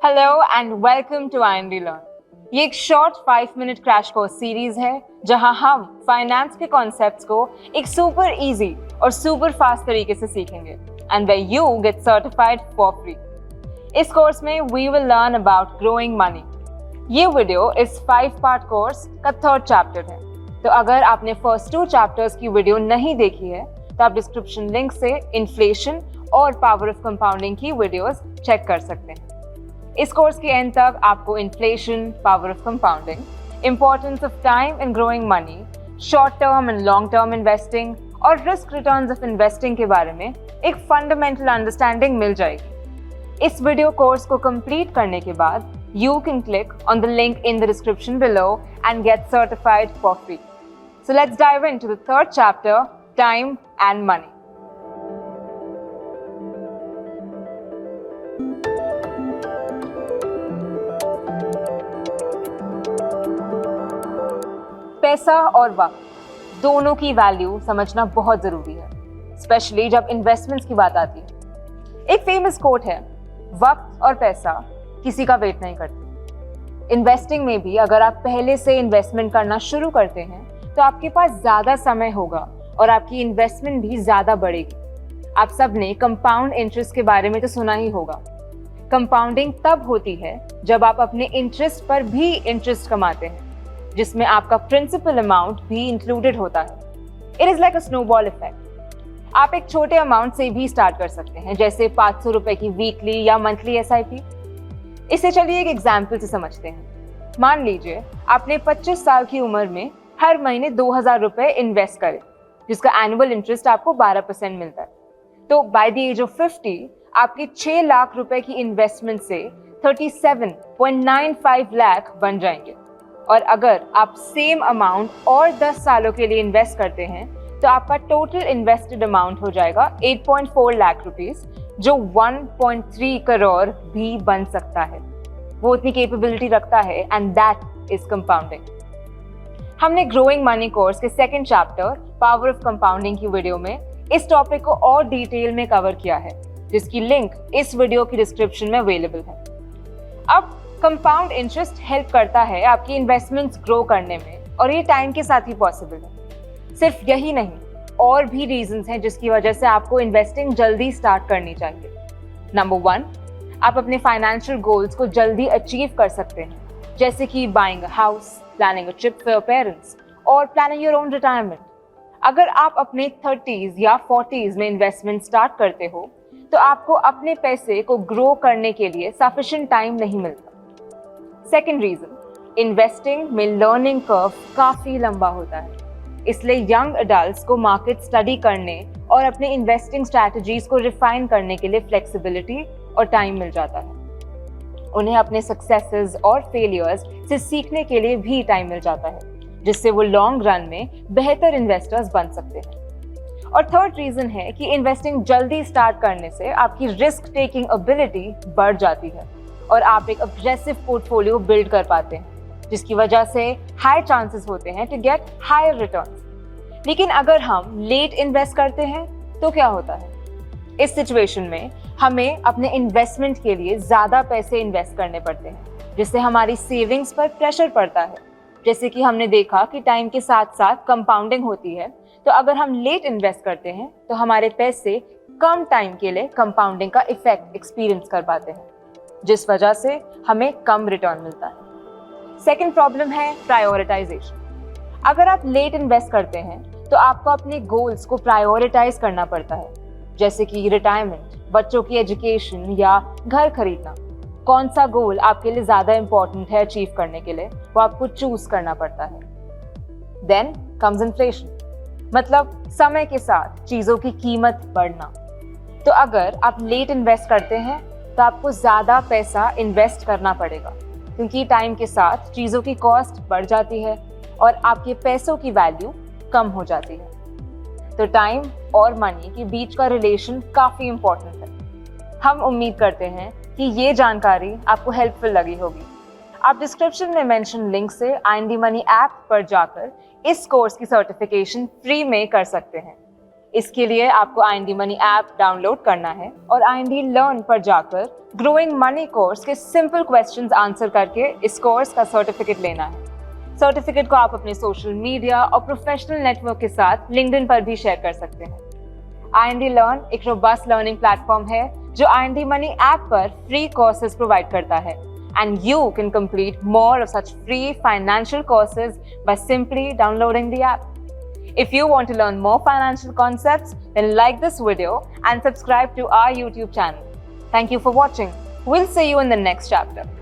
Hello and welcome to IND learn. ये एक short 5 minute crash course series है जहां हम फाइनेंस के कॉन्सेप्ट्स को एक सुपर इजी और सुपर फास्ट तरीके से सीखेंगे and where you get certified for free. इस कोर्स में we will learn about growing money. ये वीडियो इस 5 पार्ट कोर्स का 3rd चैप्टर है, तो अगर आपने फर्स्ट 2 चैप्टर्स की वीडियो नहीं देखी है तो आप डिस्क्रिप्शन लिंक से इन्फ्लेशन और पावर ऑफ कंपाउंडिंग की वीडियोस चेक कर सकते हैं। इस कोर्स के एंड तक आपको inflation, power of compounding, importance of time in growing money, short term and long term investing और रिस्क रिटर्न्स ऑफ इन्वेस्टिंग के बारे में एक फंडामेंटल अंडरस्टैंडिंग मिल जाएगी। इस वीडियो कोर्स को कंप्लीट करने के बाद you can click on the link in the description below and get certified for free. So let's dive into the 3rd chapter, time and money. पैसा और वक्त दोनों की वैल्यू समझना बहुत जरूरी है, स्पेशली जब इन्वेस्टमेंट्स की बात आती है। एक फेमस कोट है, वक्त और पैसा किसी का वेट नहीं करते। इन्वेस्टिंग में भी अगर आप पहले से इन्वेस्टमेंट करना शुरू करते हैं तो आपके पास ज्यादा समय होगा और आपकी इन्वेस्टमेंट भी ज्यादा बढ़ेगी। आप सबने कंपाउंड इंटरेस्ट के बारे में तो सुना ही होगा। कंपाउंडिंग तब होती है जब आप अपने इंटरेस्ट पर भी इंटरेस्ट कमाते हैं, जिसमें आपका प्रिंसिपल अमाउंट भी इंक्लूडेड होता है। It is like a snowball effect. आप एक छोटे अमाउंट से भी स्टार्ट कर सकते हैं, जैसे 500 रुपए की वीकली या मंथली SIP। इसे चलिए एक एग्जाम्पल से समझते हैं। मान लीजिए आपने 25 साल की उम्र में हर महीने 2000 रुपए इन्वेस्ट करे, जिसका एनुअल इंटरेस्ट आपको 12% मिलता है। तो बाय द एज ऑफ 50 आपके 6 लाख रुपए की इन्वेस्टमेंट से 37.95 लाख बन जाएंगे। और अगर आप सेम अमाउंट और 10 सालों के लिए इन्वेस्ट करते हैं तो आपका टोटल इन्वेस्टेड अमाउंट हो जाएगा 8.4 लाख रुपीस, जो 1.3 करोड़ भी बन सकता है। वो इतनी कैपेबिलिटी रखता है एंड दैट इज कंपाउंडिंग। हमने ग्रोइंग मनी कोर्स के 2nd chapter power of compounding की वीडियो में इस टॉपिक को और डिटेल में कवर किया है, जिसकी लिंक इस वीडियो की डिस्क्रिप्शन में अवेलेबल है। अब कंपाउंड इंटरेस्ट हेल्प करता है आपकी इन्वेस्टमेंट्स ग्रो करने में, और ये टाइम के साथ ही पॉसिबल है। सिर्फ यही नहीं, और भी रीजंस हैं जिसकी वजह से आपको इन्वेस्टिंग जल्दी स्टार्ट करनी चाहिए। नंबर 1, आप अपने फाइनेंशियल गोल्स को जल्दी अचीव कर सकते हैं, जैसे कि buying a house, planning a trip for your parents और प्लानिंग योर ओन रिटायरमेंट। अगर आप अपने 30s या 40s में इन्वेस्टमेंट स्टार्ट करते हो तो आपको अपने पैसे को ग्रो करने के लिए सफिशिएंट टाइम नहीं मिलता। सेकेंड रीजन, इन्वेस्टिंग में लर्निंग कर्व काफी लंबा होता है, इसलिए यंग एडल्ट्स को मार्केट स्टडी करने और अपने इन्वेस्टिंग स्ट्रैटेजीज को रिफाइन करने के लिए फ्लेक्सिबिलिटी और टाइम मिल जाता है। उन्हें अपने सक्सेसेस और फेलियर्स से सीखने के लिए भी टाइम मिल जाता है, जिससे वो लॉन्ग रन में बेहतर इन्वेस्टर्स बन सकते हैं। और थर्ड रीजन है कि इन्वेस्टिंग जल्दी स्टार्ट करने से आपकी रिस्क टेकिंग एबिलिटी बढ़ जाती है और आप एक अग्रेसिव पोर्टफोलियो बिल्ड कर पाते हैं, जिसकी वजह से हाई चांसेस होते हैं टू गेट हायर रिटर्न्स। लेकिन अगर हम लेट इन्वेस्ट करते हैं तो क्या होता है? इस सिचुएशन में हमें अपने इन्वेस्टमेंट के लिए ज्यादा पैसे इन्वेस्ट करने पड़ते हैं, जिससे हमारी सेविंग्स पर प्रेशर पड़ता है। जैसे कि हमने देखा कि टाइम के साथ साथ कंपाउंडिंग होती है, तो अगर हम लेट इन्वेस्ट करते हैं तो हमारे पैसे कम टाइम के लिए कंपाउंडिंग का इफेक्ट एक्सपीरियंस कर पाते हैं, जिस वजह से हमें कम रिटर्न मिलता है। सेकेंड प्रॉब्लम है प्रायोरिटाइजेशन। अगर आप लेट इन्वेस्ट करते हैं तो आपको अपने गोल्स को प्रायोरिटाइज करना पड़ता है, जैसे कि रिटायरमेंट, बच्चों की एजुकेशन या घर खरीदना। कौन सा गोल आपके लिए ज्यादा इंपॉर्टेंट है अचीव करने के लिए, वो आपको चूज करना पड़ता है। देन कम्स इन्फ्लेशन, मतलब समय के साथ चीजों की कीमत बढ़ना। तो अगर आप लेट इन्वेस्ट करते हैं तो आपको ज्यादा पैसा इन्वेस्ट करना पड़ेगा, क्योंकि टाइम के साथ चीजों की कॉस्ट बढ़ जाती है और आपके पैसों की वैल्यू कम हो जाती है। तो टाइम और मनी के बीच का रिलेशन काफी इंपॉर्टेंट है। हम उम्मीद करते हैं कि ये जानकारी आपको हेल्पफुल लगी होगी। आप डिस्क्रिप्शन में मेंशन लिंक से IND मनी ऐप पर जाकर इस कोर्स की सर्टिफिकेशन फ्री में कर सकते हैं। इसके लिए आपको IND Money ऐप डाउनलोड करना है और IND Learn पर जाकर ग्रोइंग मनी कोर्स के सिंपल क्वेश्चंस आंसर करके इस कोर्स का सर्टिफिकेट लेना है। सर्टिफिकेट को आप अपने सोशल मीडिया और प्रोफेशनल नेटवर्क के साथ लिंक्डइन पर भी शेयर कर सकते हैं। IND Learn एक रोबस्ट लर्निंग प्लेटफॉर्म है जो IND Money ऐप पर फ्री कोर्सेज प्रोवाइड करता है and you can complete more of such free financial courses by simply downloading the app. If you want to learn more financial concepts, then like this video and subscribe to our YouTube channel. Thank you for watching. We'll see you in the next chapter.